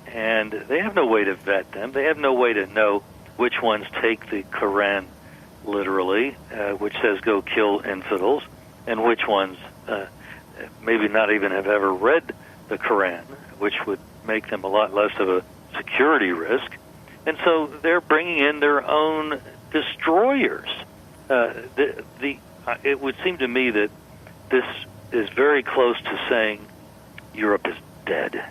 and they have no way to vet them. They have no way to know which ones take the Quran literally, which says go kill infidels, and which ones maybe not even have ever read the Quran, which would make them a lot less of a security risk. And so they're bringing in their own destroyers. It would seem to me that this is very close to saying Europe is dead.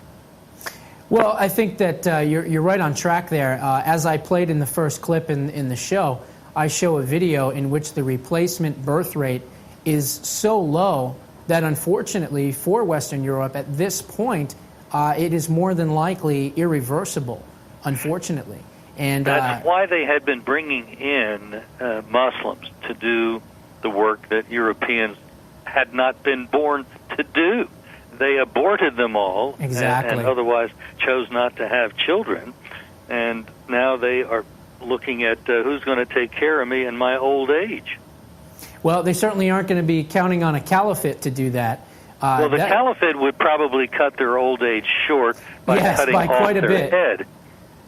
Well, I think that you're right on track there. As I played in the first clip in the show, I show a video in which the replacement birth rate is so low that unfortunately for Western Europe at this point, it is more than likely irreversible, unfortunately. And that's why they had been bringing in Muslims to do the work that Europeans had not been born to do. They aborted them all, exactly, and otherwise chose not to have children. And now they are looking at who's going to take care of me in my old age. Well, they certainly aren't going to be counting on a caliphate to do that. Well, the caliphate would probably cut their old age short by cutting off their head.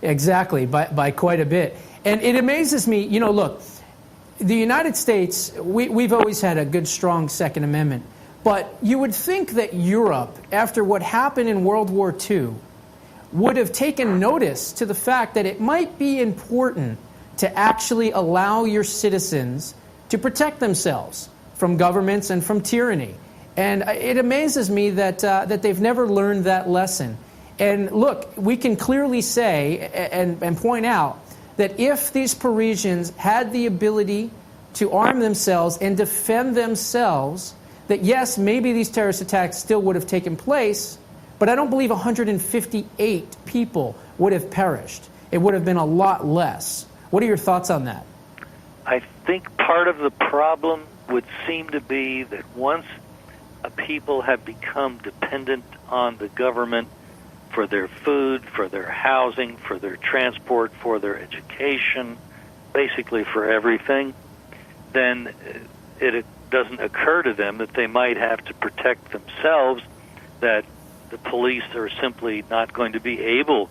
Exactly, by quite a bit. And it amazes me, you know, look, the United States, we've always had a good, strong Second Amendment. But you would think that Europe, after what happened in World War II, would have taken notice to the fact that it might be important to actually allow your citizens to protect themselves from governments and from tyranny. And it amazes me that that they've never learned that lesson. And look, we can clearly say and point out that if these Parisians had the ability to arm themselves and defend themselves, that yes, maybe these terrorist attacks still would have taken place, but I don't believe 158 people would have perished. It would have been a lot less. What are your thoughts on that? I think part of the problem would seem to be that once a people have become dependent on the government for their food, for their housing, for their transport, for their education, basically for everything, then it doesn't occur to them that they might have to protect themselves that the police are simply not going to be able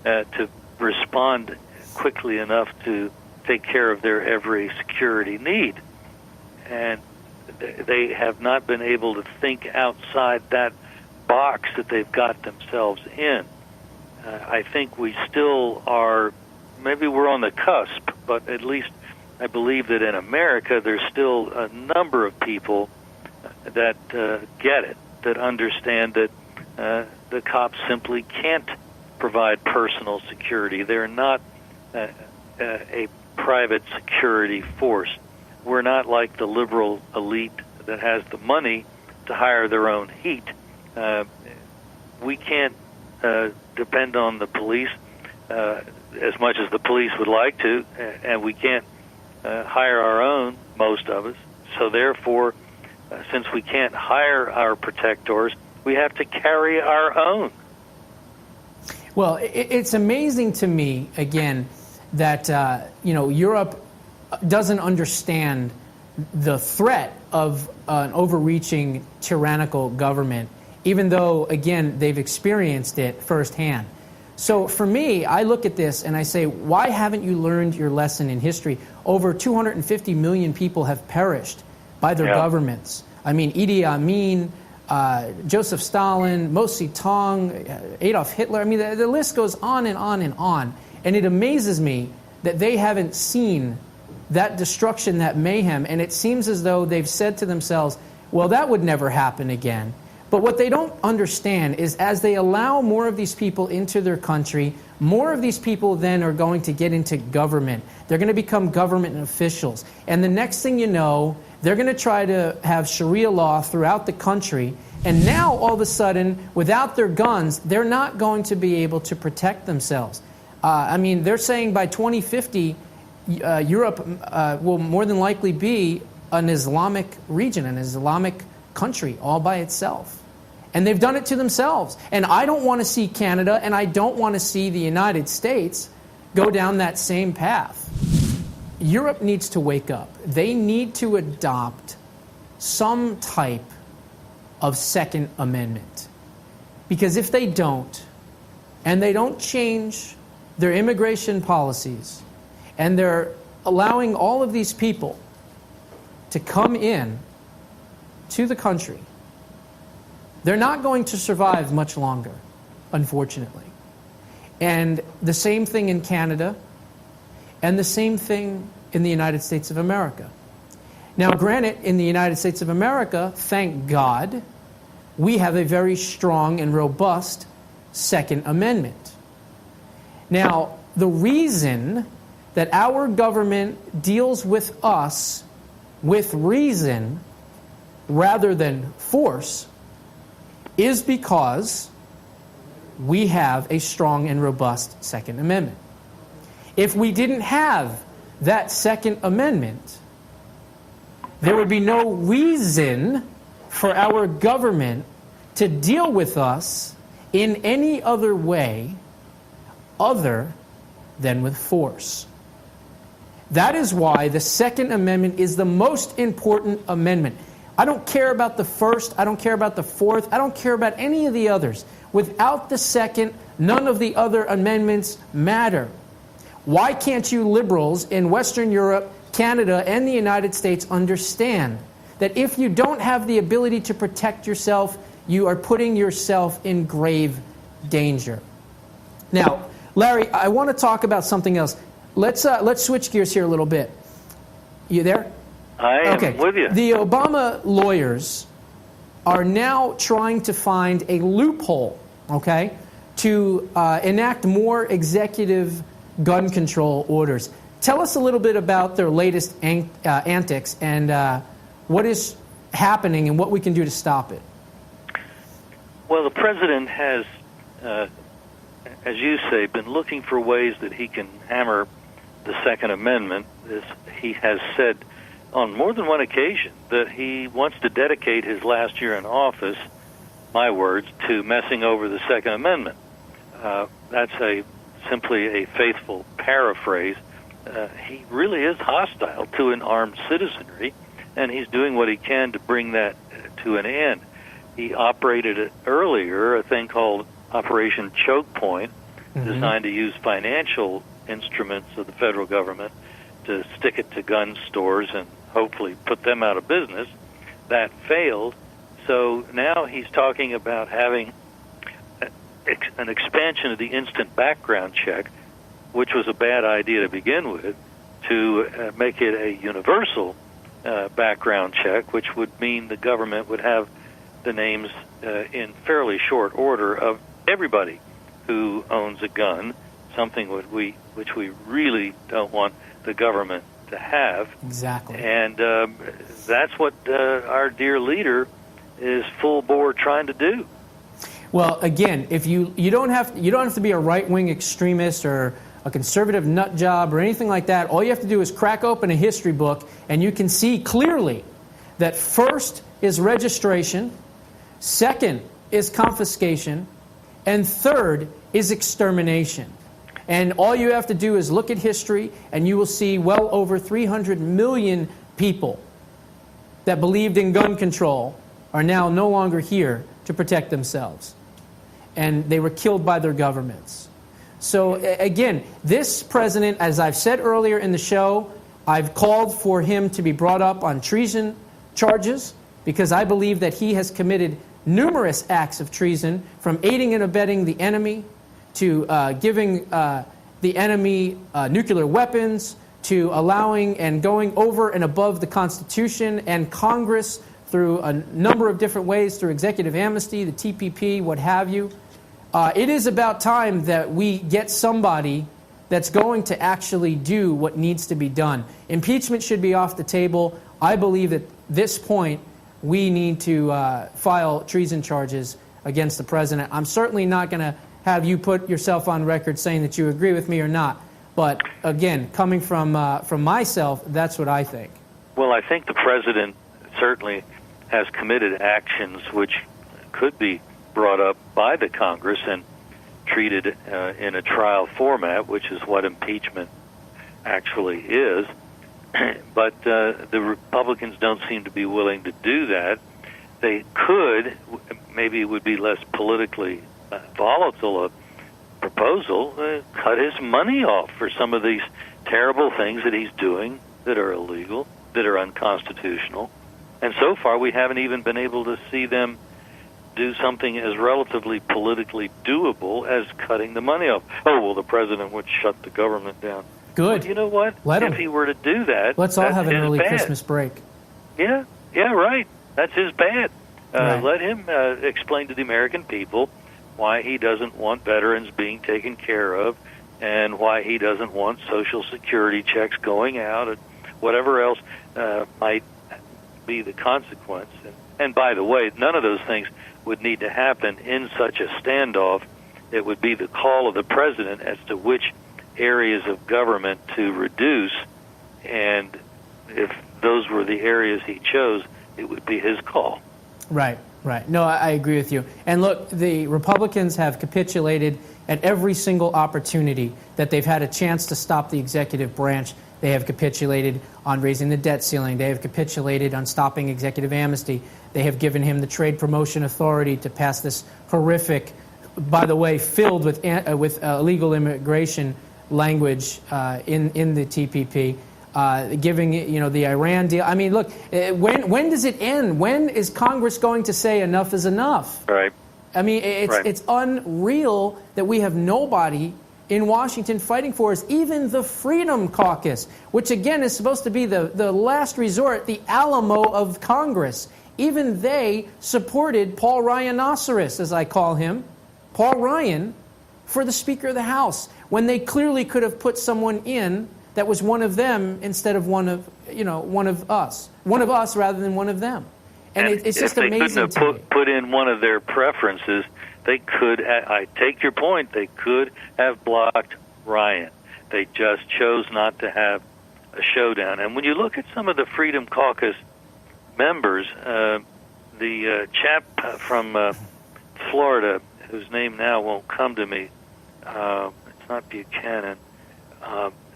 to respond quickly enough to take care of their every security need. And they have not been able to think outside that box that they've got themselves in. I think we still are, maybe we're on the cusp, but at least I believe that in America there's still a number of people that get it, that understand that the cops simply can't provide personal security. They're not a private security force. We're not like the liberal elite that has the money to hire their own heat. We can't depend on the police as much as the police would like to, and we can't hire our own, most of us. So therefore, since we can't hire our protectors, we have to carry our own. Well, it's amazing to me, again, that Europe doesn't understand the threat of an overreaching tyrannical government, even though, again, they've experienced it firsthand. So for me, I look at this and I say, why haven't you learned your lesson in history? Over 250 million people have perished by their governments. I mean, Idi Amin, Joseph Stalin, Mao Zedong, Adolf Hitler. I mean, the list goes on and on and on. And it amazes me that they haven't seen that destruction, that mayhem. And it seems as though they've said to themselves, well, that would never happen again. But what they don't understand is as they allow more of these people into their country, more of these people then are going to get into government. They're going to become government officials. And the next thing you know, they're going to try to have Sharia law throughout the country. And now, all of a sudden, without their guns, they're not going to be able to protect themselves. I mean, they're saying by 2050, Europe will more than likely be an Islamic region, an Islamic country all by itself. And they've done it to themselves. And I don't want to see Canada and I don't want to see the United States go down that same path. Europe needs to wake up. They need to adopt some type of Second Amendment. Because if they don't, and they don't change their immigration policies, and they're allowing all of these people to come in to the country, they're not going to survive much longer, unfortunately. And the same thing in Canada, and the same thing in the United States of America. Now, granted, in the United States of America, thank God, we have a very strong and robust Second Amendment. Now, the reason that our government deals with us with reason rather than force is because we have a strong and robust Second Amendment. If we didn't have that Second Amendment, there would be no reason for our government to deal with us in any other way other than with force. That is why the Second Amendment is the most important amendment. I don't care about the First, I don't care about the Fourth, I don't care about any of the others. Without the Second, none of the other amendments matter. Why can't you liberals in Western Europe, Canada, and the United States understand that if you don't have the ability to protect yourself, you are putting yourself in grave danger? Now, Larry, I want to talk about something else. Let's switch gears here a little bit. You there? I am with you. The Obama lawyers are now trying to find a loophole, okay, to enact more executive gun control orders. Tell us a little bit about their latest antics and what is happening and what we can do to stop it. Well, the president has, as you say, been looking for ways that he can hammer the Second Amendment. He has said on more than one occasion that he wants to dedicate his last year in office, my words, to messing over the Second Amendment. That's simply a faithful paraphrase. He really is hostile to an armed citizenry, and he's doing what he can to bring that to an end. he operated earlier a thing called Operation Choke Point, designed to use financial instruments of the federal government to stick it to gun stores and hopefully put them out of business. That failed. So now he's talking about having an expansion of the instant background check, which was a bad idea to begin with, to make it a universal background check, which would mean the government would have the names in fairly short order of everybody who owns a gun, something which we really don't want the government to have. Exactly. And that's what our dear leader is full bore trying to do. Well, again, if you don't have to be a right-wing extremist or a conservative nut job or anything like that. All you have to do is crack open a history book, and you can see clearly that first is registration, second is confiscation, and third is extermination. And all you have to do is look at history, and you will see well over 300 million people that believed in gun control are now no longer here to protect themselves. And they were killed by their governments. So again, this president, as I've said earlier in the show, I've called for him to be brought up on treason charges because I believe that he has committed numerous acts of treason, from aiding and abetting the enemy to giving the enemy nuclear weapons, to allowing and going over and above the Constitution and Congress through a number of different ways, through executive amnesty, the TPP, what have you. It is about time that we get somebody that's going to actually do what needs to be done. Impeachment should be off the table. I believe at this point we need to file treason charges against the president. I'm certainly not going to have you put yourself on record saying that you agree with me or not. But again, coming from myself, that's what I think. Well, I think the president certainly has committed actions which could be brought up by the Congress and treated in a trial format, which is what impeachment actually is. But the Republicans don't seem to be willing to do that. They could, maybe it would be less politically volatile a proposal, cut his money off for some of these terrible things that he's doing that are illegal, that are unconstitutional. And so far we haven't even been able to see them do something as relatively politically doable as cutting the money off. Oh, well, the president would shut the government down. Good. Well, you know what? If he were to do that, let's all have an early bad. Christmas break. Yeah, right. That's his bad. Right. Let him explain to the American people why he doesn't want veterans being taken care of and why he doesn't want Social Security checks going out and whatever else might be the consequence. And by the way, none of those things would need to happen in such a standoff. It would be the call of the president as to which areas of government to reduce, and if those were the areas he chose, it would be his call. Right. No, I agree with you. And look, the Republicans have capitulated at every single opportunity that they've had a chance to stop the executive branch. They have capitulated on raising the debt ceiling. They have capitulated on stopping executive amnesty. They have given him the trade promotion authority to pass this horrific, by the way, filled with illegal immigration language in the TPP. Giving the Iran deal. I mean, look, when does it end? When is Congress going to say enough is enough? Right. I mean, it's unreal that we have nobody in Washington fighting for us. Even the Freedom Caucus, which again is supposed to be the last resort, the Alamo of Congress. Even they supported Paul Rhinoceros, as I call him, Paul Ryan, for the Speaker of the House, when they clearly could have put someone in that was one of them instead of one of us rather than one of them. And it's just amazing. If they couldn't have put in one of their preferences, they could. I take your point. They could have blocked Ryan. They just chose not to have a showdown. And when you look at some of the Freedom Caucus members, the chap from Florida, whose name now won't come to me, it's not Buchanan.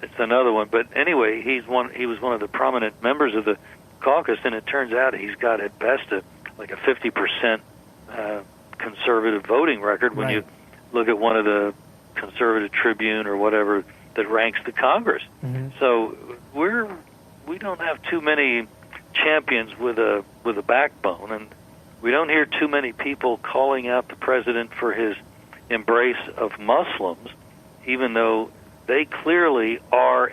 It's another one, but anyway, he was one of the prominent members of the caucus, and it turns out he's got at best like a 50% conservative voting record when you look at one of the conservative Tribune or whatever that ranks the Congress. So we don't have too many champions with a backbone, and we don't hear too many people calling out the president for his embrace of Muslims, even though they clearly are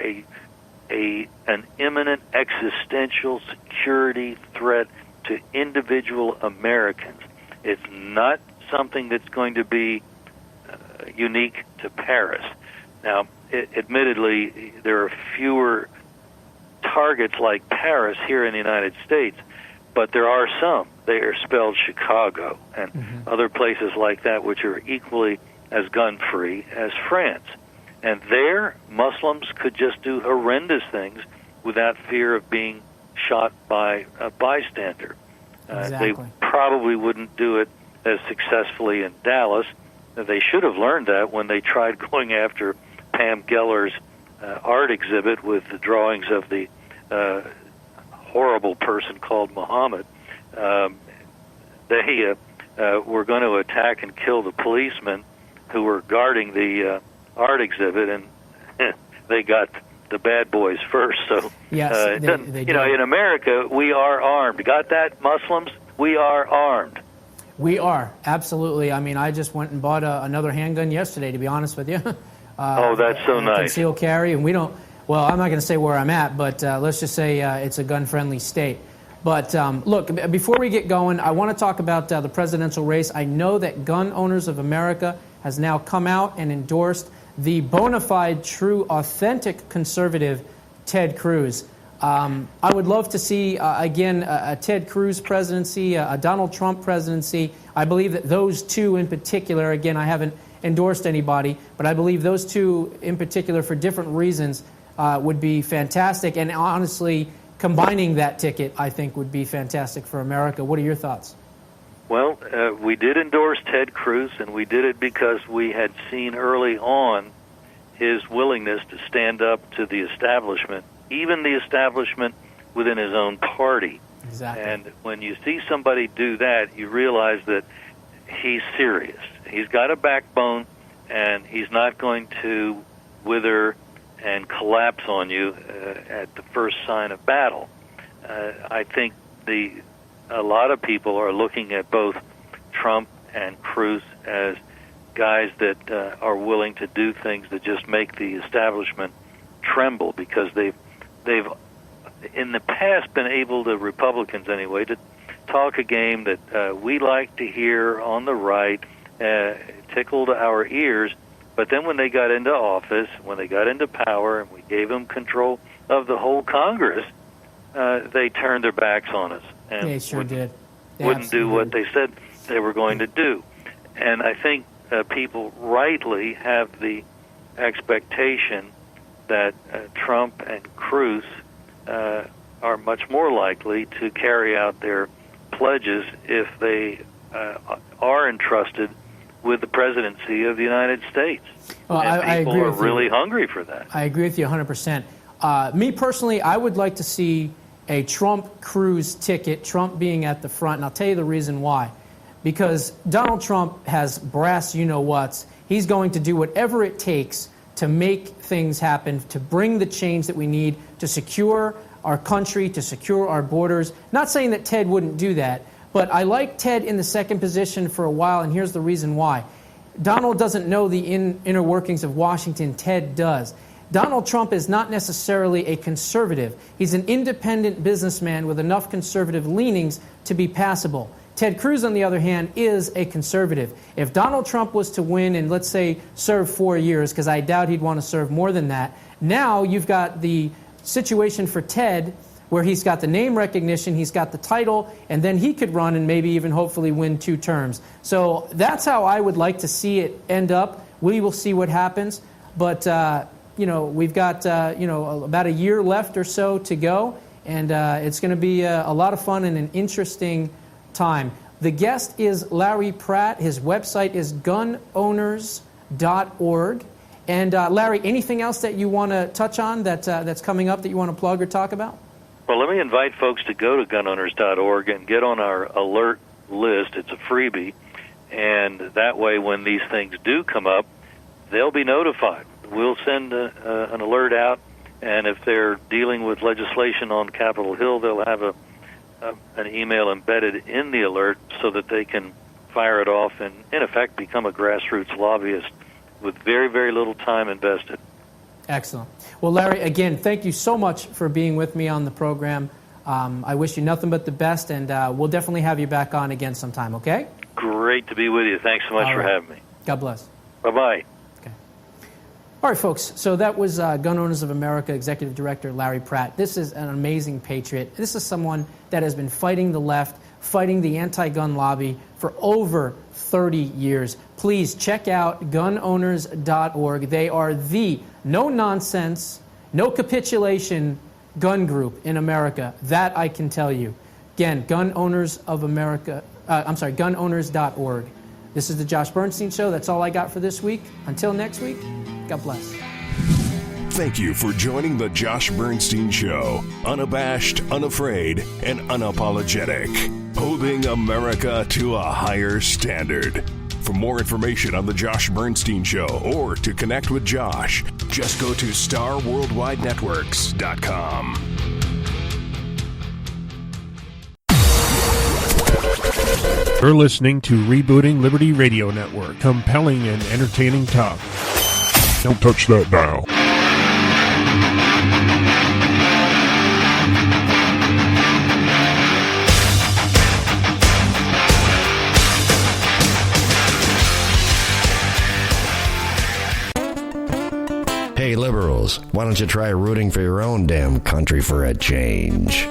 an imminent existential security threat to individual Americans. It's not something that's going to be unique to Paris. Now, admittedly, there are fewer targets like Paris here in the United States, but there are some. They are spelled Chicago and other places like that, which are equally as gun-free as France. And there, Muslims could just do horrendous things without fear of being shot by a bystander. They probably wouldn't do it as successfully in Dallas. They should have learned that when they tried going after Pam Geller's art exhibit with the drawings of the horrible person called Muhammad. They were going to attack and kill the policemen who were guarding the art exhibit, and they got the bad boys first. So, yes, they in America, we are armed. Got that, Muslims? We are armed. We are, absolutely. I mean, I just went and bought another handgun yesterday, to be honest with you. Oh, that's so nice. Concealed carry, and we don't, well, I'm not going to say where I'm at, but let's just say it's a gun-friendly state. But look, before we get going, I want to talk about the presidential race. I know that Gun Owners of America has now come out and endorsed the bona fide, true, authentic conservative Ted Cruz. I would love to see, again, a Ted Cruz presidency, a Donald Trump presidency. I believe that those two in particular, again, I haven't endorsed anybody, but I believe those two in particular for different reasons would be fantastic. And honestly, combining that ticket, I think, would be fantastic for America. What are your thoughts? Well, we did endorse Ted Cruz, and we did it because we had seen early on his willingness to stand up to the establishment, even the establishment within his own party. Exactly. And when you see somebody do that, you realize that he's serious. He's got a backbone, and he's not going to wither and collapse on you at the first sign of battle. I think a lot of people are looking at both Trump and Cruz as guys that are willing to do things that just make the establishment tremble, because they've in the past been able to, Republicans anyway, to talk a game that we like to hear on the right, tickled our ears. But then when they got into office, when they got into power, and we gave them control of the whole Congress, they turned their backs on us. And they sure did. They wouldn't do what they said they were going to do. And I think people rightly have the expectation that Trump and Cruz are much more likely to carry out their pledges if they are entrusted with the presidency of the United States. Well, and I people agree are with really you. hungry for that. I agree with you 100%. Me personally, I would like to see a Trump-Cruz ticket, Trump being at the front, and I'll tell you the reason why. Because Donald Trump has brass you-know-whats. He's going to do whatever it takes to make things happen, to bring the change that we need, to secure our country, to secure our borders. Not saying that Ted wouldn't do that, but I like Ted in the second position for a while, and here's the reason why. Donald doesn't know the inner workings of Washington. Ted does. Donald Trump is not necessarily a conservative. He's an independent businessman with enough conservative leanings to be passable. Ted Cruz, on the other hand, is a conservative. If Donald Trump was to win and, let's say, serve 4 years, because I doubt he'd want to serve more than that, now you've got the situation for Ted where he's got the name recognition, he's got the title, and then he could run and maybe even hopefully win 2 terms. So that's how I would like to see it end up. We will see what happens. But, we've got, about a year left or so to go, and it's going to be a lot of fun and an interesting time. The guest is Larry Pratt. His website is gunowners.org. And Larry, anything else that you want to touch on that's coming up that you want to plug or talk about? Well, let me invite folks to go to gunowners.org and get on our alert list. It's a freebie. And that way, when these things do come up, they'll be notified. We'll send an alert out, and if they're dealing with legislation on Capitol Hill, they'll have an email embedded in the alert so that they can fire it off and, in effect, become a grassroots lobbyist with very, very little time invested. Excellent. Well, Larry, again, thank you so much for being with me on the program. I wish you nothing but the best, and we'll definitely have you back on again sometime, okay? Great to be with you. Thanks so much for having me. God bless. Bye-bye. All right, folks, so that was Gun Owners of America Executive Director Larry Pratt. This is an amazing patriot. This is someone that has been fighting the left, fighting the anti-gun lobby for over 30 years. Please check out gunowners.org. They are the no-nonsense, no capitulation gun group in America. That I can tell you. Again, gunowners.org. This is the Josh Bernstein Show. That's all I got for this week. Until next week, God bless. Thank you for joining the Josh Bernstein Show. Unabashed, unafraid, and unapologetic. Holding America to a higher standard. For more information on the Josh Bernstein Show or to connect with Josh, just go to starworldwidenetworks.com. You're listening to Rebooting Liberty Radio Network. Compelling and entertaining talk. Don't touch that dial. Hey, liberals, why don't you try rooting for your own damn country for a change?